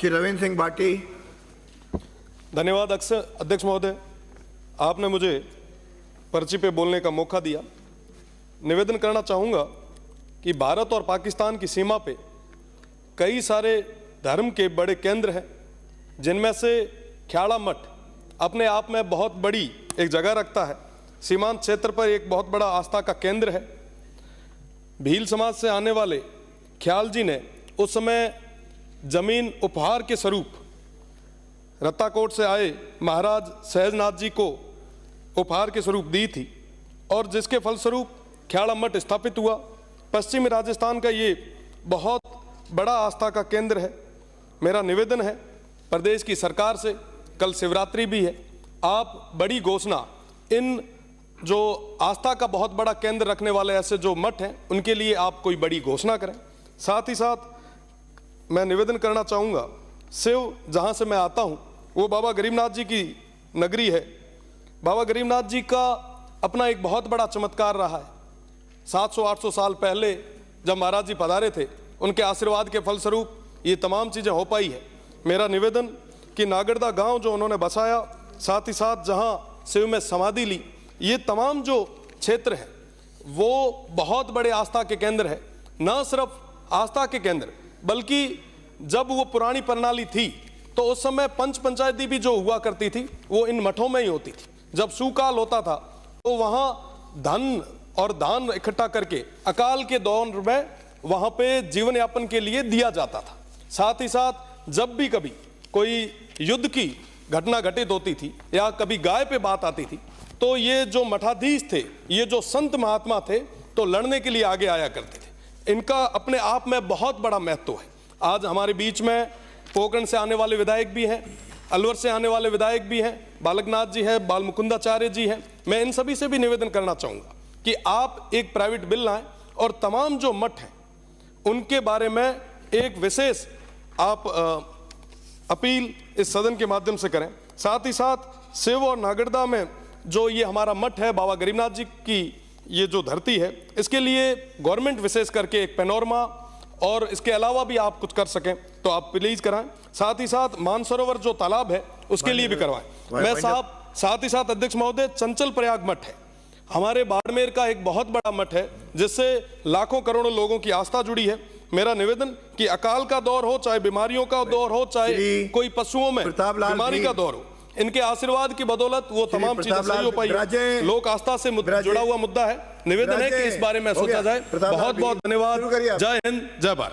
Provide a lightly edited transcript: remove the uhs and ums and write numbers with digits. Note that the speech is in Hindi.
श्री रविंद्र सिंह भाटी। धन्यवाद अध्यक्ष महोदय, आपने मुझे पर्ची पे बोलने का मौका दिया। निवेदन करना चाहूँगा कि भारत और पाकिस्तान की सीमा पे कई सारे धर्म के बड़े केंद्र हैं, जिनमें से ख्याड़ा मठ अपने आप में बहुत बड़ी एक जगह रखता है। सीमांत क्षेत्र पर एक बहुत बड़ा आस्था का केंद्र है। भील समाज से आने वाले ख्याल जी ने उस समय जमीन उपहार के स्वरूप रत्ताकोट से आए महाराज सहजनाथ जी को उपहार के स्वरूप दी थी, और जिसके फलस्वरूप ख्याड़ा मठ स्थापित हुआ। पश्चिमी राजस्थान का ये बहुत बड़ा आस्था का केंद्र है। मेरा निवेदन है प्रदेश की सरकार से, कल शिवरात्रि भी है, आप बड़ी घोषणा इन जो आस्था का बहुत बड़ा केंद्र रखने वाले ऐसे जो मठ हैं उनके लिए आप कोई बड़ी घोषणा करें। साथ ही साथ मैं निवेदन करना चाहूँगा, शिव जहाँ से मैं आता हूँ वो बाबा गरीबनाथ जी की नगरी है। बाबा गरीबनाथ जी का अपना एक बहुत बड़ा चमत्कार रहा है। 700-800 साल पहले जब महाराज जी पधारे थे, उनके आशीर्वाद के फलस्वरूप ये तमाम चीज़ें हो पाई है। मेरा निवेदन कि नागरदा गांव जो उन्होंने बसाया, साथ ही साथ जहां शिव में समाधि ली, ये तमाम जो क्षेत्र है वो बहुत बड़े आस्था के केंद्र है। न सिर्फ आस्था के केंद्र, बल्कि जब वो पुरानी प्रणाली थी तो उस समय पंच पंचायती भी जो हुआ करती थी वो इन मठों में ही होती थी। जब सुकाल होता था तो वहाँ धन और दान इकट्ठा करके अकाल के दौर में वहाँ पे जीवन यापन के लिए दिया जाता था। साथ ही साथ जब भी कभी कोई युद्ध की घटना घटित होती थी या कभी गाय पे बात आती थी तो ये जो मठाधीश थे, ये जो संत महात्मा थे, तो लड़ने के लिए आगे आया करते थे। इनका अपने आप में बहुत बड़ा महत्व है। आज हमारे बीच में पोकरण से आने वाले विधायक भी हैं, अलवर से आने वाले विधायक भी हैं, बालकनाथ जी हैं, बाल मुकुंदाचार्य जी हैं। मैं इन सभी से भी निवेदन करना चाहूँगा कि आप एक प्राइवेट बिल लाएं और तमाम जो मठ हैं उनके बारे में एक विशेष आप अपील इस सदन के माध्यम से करें। साथ ही साथ शिव और नागरदा में जो ये हमारा मठ है, बाबा गरीबनाथ जी की ये जो धरती है, इसके लिए गवर्नमेंट विशेष करके एक पैनोरमा और इसके अलावा भी आप कुछ कर सकें तो आप प्लीज कराएं। साथ ही साथ मानसरोवर जो तालाब है उसके लिए भी करवाएं। मैं साथ ही साथ अध्यक्ष महोदय, चंचल प्रयाग मठ है हमारे बाड़मेर का एक बहुत बड़ा मठ है जिससे लाखों करोड़ों लोगों की आस्था जुड़ी है। मेरा निवेदन कि अकाल का दौर हो, चाहे बीमारियों का दौर हो, चाहे कोई पशुओं में बीमारी का दौर हो, इनके आशीर्वाद की बदौलत वो तमाम चीजें सही हो पाई। लोक आस्था से जुड़ा हुआ मुद्दा है। निवेदन है कि इस बारे में सोचा जाए। बहुत बहुत धन्यवाद। जय हिंद, जय भारत।